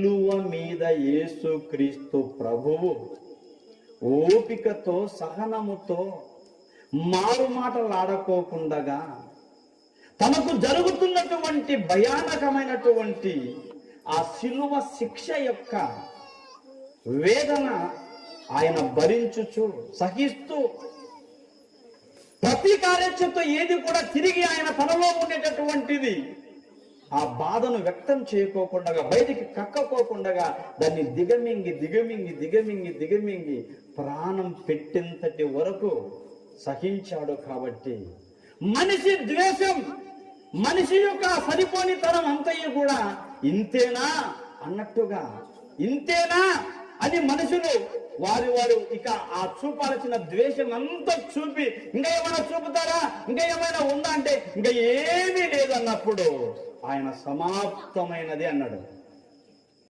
సిలువ మీద యేసుక్రీస్తు ప్రభువు ఓపికతో సహనముతో మారు మాటలాడకోకుండగా తనకు జరుగుతున్నటువంటి భయానకమైనటువంటి ఆ సిలువ శిక్ష యొక్క వేదన ఆయన భరించుచు సహిస్తూ ప్రతి కార్యచతో ఏది కూడా తిరిగి ఆయన తనలో ఉండేటటువంటిది ఆ బాధను వ్యక్తం చేయకోకుండా బయటికి కక్కకోకుండా దాన్ని దిగమింగి దిగమింగి దిగమింగి దిగమింగి ప్రాణం పెట్టేంతటి వరకు సహించాడు. కాబట్టి మనిషి ద్వేషం, మనిషి యొక్క సరిపోనితనం అంతయ్య కూడా ఇంతేనా అన్నట్టుగా, ఇంతేనా అని మనుషులు వారు ఇక ఆ చూపాల్సిన ద్వేషం అంతా చూపి ఇంకా ఏమైనా చూపుతారా, ఇంకా ఏమైనా ఉందా అంటే ఇంకా ఏమీ లేదన్నప్పుడు ఆయన సమాప్తమైనది అన్నాడు.